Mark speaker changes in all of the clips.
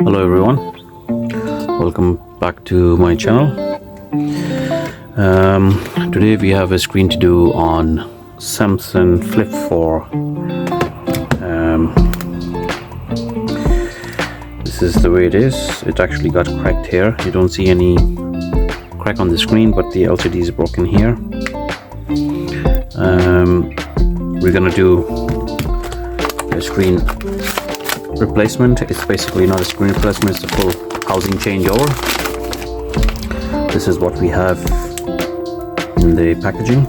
Speaker 1: Hello everyone, welcome back to my channel. Today we have a screen to do on Samsung Flip 4. This is the way it is. It actually got cracked here. You don't see any crack on the screen, but the LCD is broken here. We're gonna do a screen replacement. It's basically not a screen replacement, it's a full housing changeover. This is what we have in the packaging.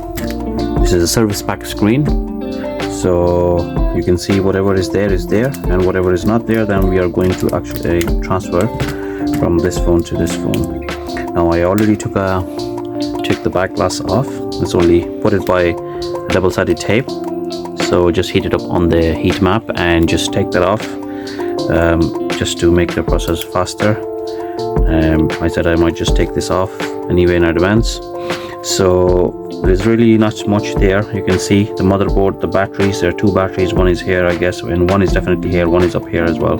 Speaker 1: This is a service pack screen, so you can see whatever is there, and whatever is not there, then we are going to actually transfer from this phone to this phone. Now I already took the back glass off. Let's only put it by double-sided tape, so just heat it up on the heat map and just take that off, just to make the process faster. I said I might just take this off anyway in advance. So there's really not much there. You can see the motherboard, the batteries. There are two batteries, one is here I guess, and one is definitely here, one is up here as well.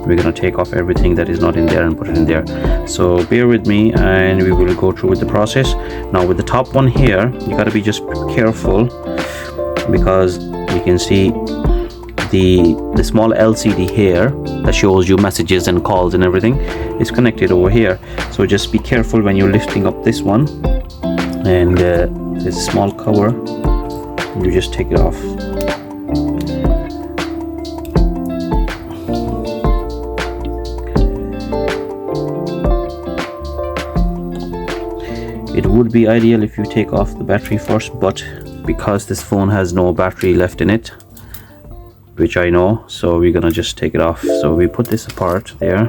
Speaker 1: We're gonna take off everything that is not in there and put it in there, so bear with me and we will go through with the process. Now with the top one here, you got to be just careful, because you can see the small LCD here that shows you messages and calls and everything is connected over here. So just be careful when you're lifting up this one, and there's a small cover, you just take it off. It would be ideal if you take off the battery first, but because this phone has no battery left in it, which I know, so we're gonna just take it off. So we put this apart there.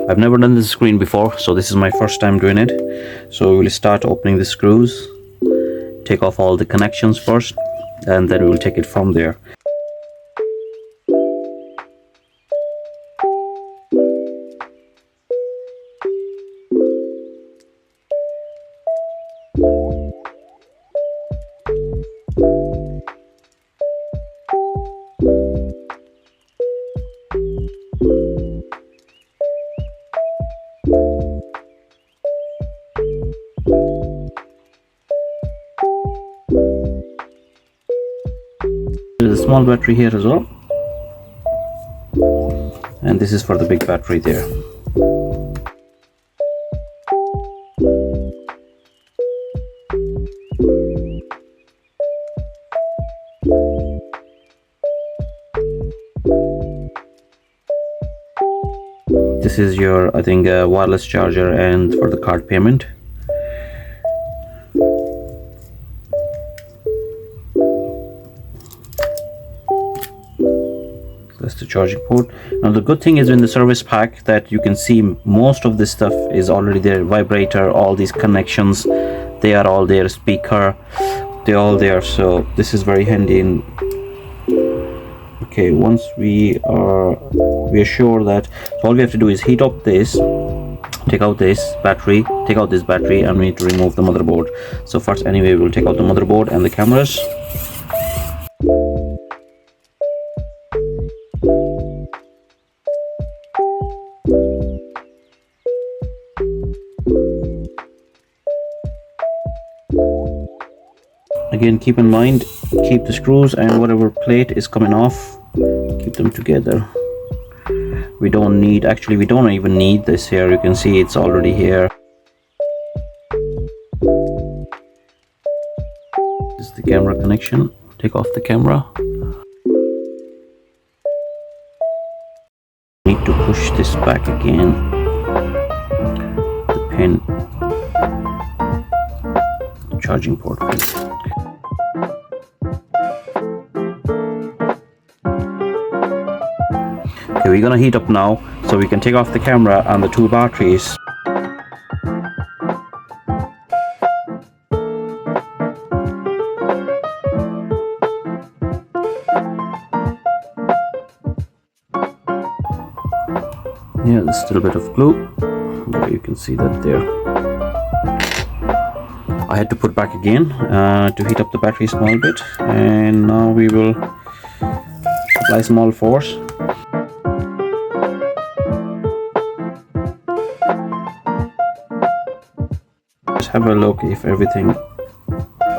Speaker 1: I've never done this screen before, so this is my first time doing it. So we'll start opening the screws, take off all the connections first, and then we'll take it from there. There's a small battery here as well, and this is for the big battery there. This is your, I think, wireless charger and for the card payment. That's the charging port. Now the good thing is in the service pack that you can see most of this stuff is already there. Vibrator, all these connections, they are all there. Speaker, they're all there. So this is very handy. Okay, once we are sure that, so all we have to do is heat up this, take out this battery, and we need to remove the motherboard. So first anyway we'll take out the motherboard and the cameras. Again, keep in mind, keep the screws and whatever plate is coming off, keep them together. We don't even need this here. You can see it's already here. This is the camera connection. Take off the camera. Need to push this back again. The pin, charging port pin. Okay, we're gonna heat up now, so we can take off the camera and the two batteries. Yeah, there's still a bit of glue. There, you can see that there. I had to put back again to heat up the battery a small bit, and now we will apply small force. have a look if everything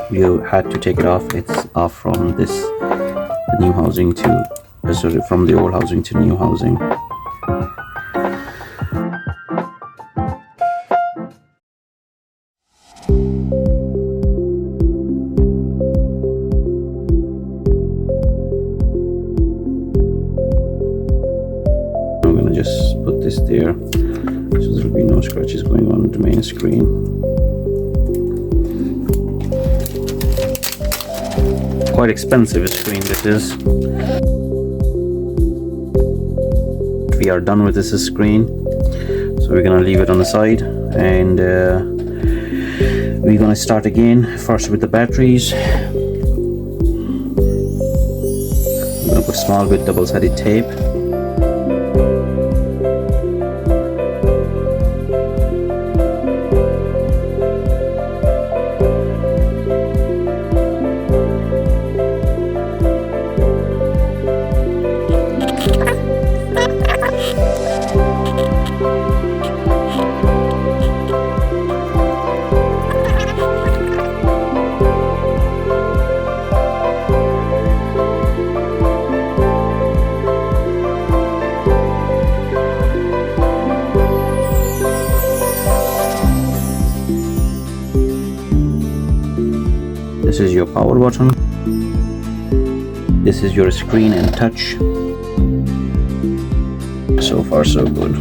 Speaker 1: you had to take it off. It's off from this the new housing to sorry, from the old housing to new housing. I'm gonna just put this there so there'll be no scratches going on the main screen. Quite expensive screen this is. We are done with this screen, so we're gonna leave it on the side, and we're gonna start again first with the batteries. I'm gonna put small bit double-sided tape. This is your power button. This is your screen and touch. So far so good.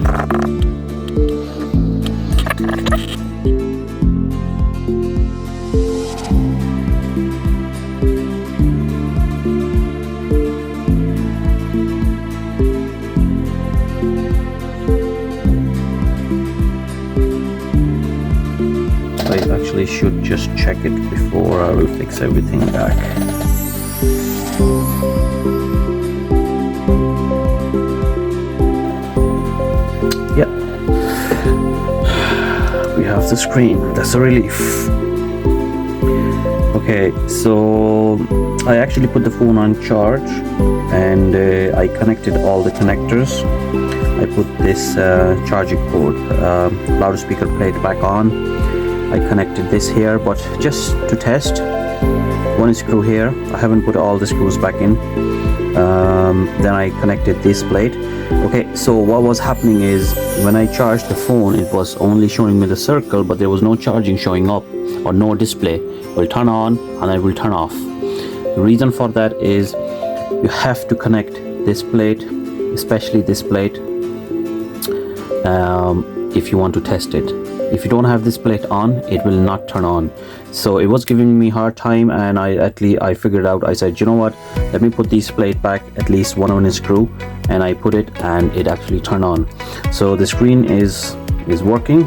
Speaker 1: I actually should just check it before I will fix everything back. Yeah, we have the screen. That's a relief. Okay, so I actually put the phone on charge, and I connected all the connectors. I put this charging port, loudspeaker plate back on. I connected this here, but just to test, one screw here. I haven't put all the screws back in. Then I connected this plate. Okay, so what was happening is when I charged the phone, it was only showing me the circle, but there was no charging showing up or no display. It will turn on and it will turn off. The reason for that is you have to connect this plate, especially this plate, if you want to test it. If you don't have this plate on, it will not turn on. So it was giving me a hard time, and I figured out, I said, you know what, let me put this plate back, at least one screw, and I put it and it actually turned on. So the screen is working,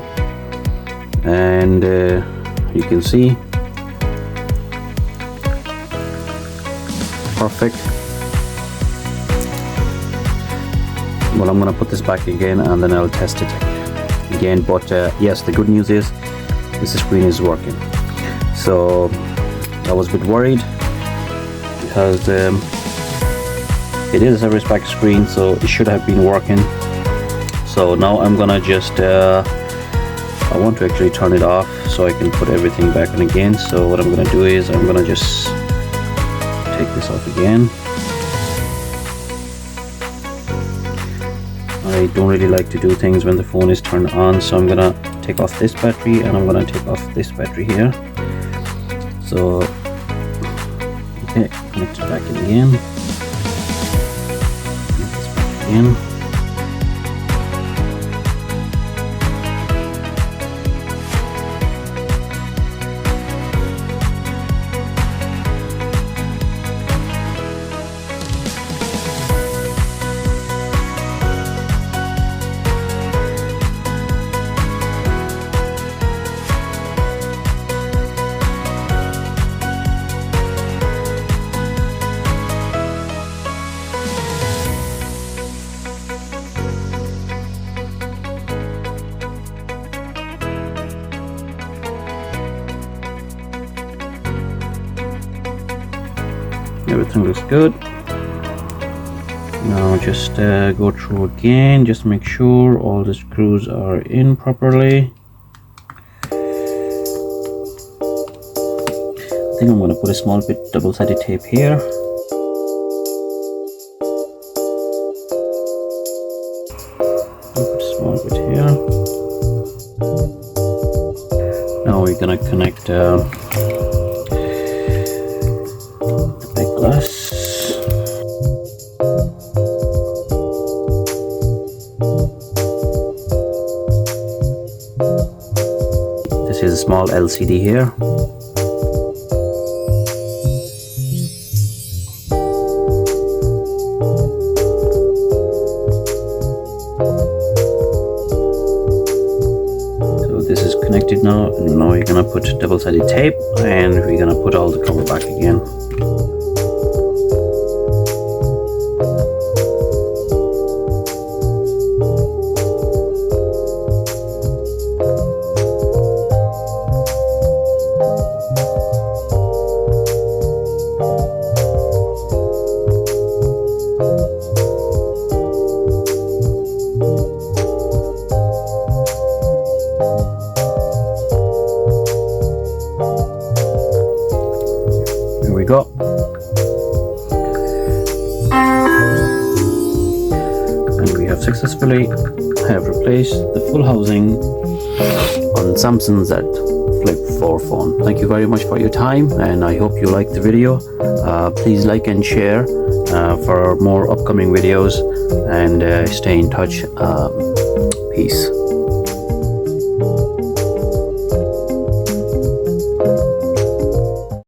Speaker 1: and you can see perfect. Well, I'm gonna put this back again and then I'll test it again, but yes, the good news is this screen is working. So I was a bit worried because it is a service pack screen, so it should have been working. So now I'm gonna just I want to actually turn it off so I can put everything back on again. So what I'm gonna do is I'm gonna just take this off again. I don't really like to do things when the phone is turned on, so I'm gonna take off this battery and I'm gonna take off this battery here. So okay, connect it back in again. Connect this back in. Everything looks good. Now just go through again, just make sure all the screws are in properly. think I'm going to put a small bit double-sided tape here. Put a small bit here. Now we're going to connect the big glass. This is a small LCD here. This is connected now, and now we're gonna put double-sided tape, and we're gonna put all the cover back again. Here we go. And we have successfully replaced the full housing on Samsung Z Flip 4 phone. Thank you very much for your time, and I hope you liked the video. Please like and share for more upcoming videos, and stay in touch. Peace.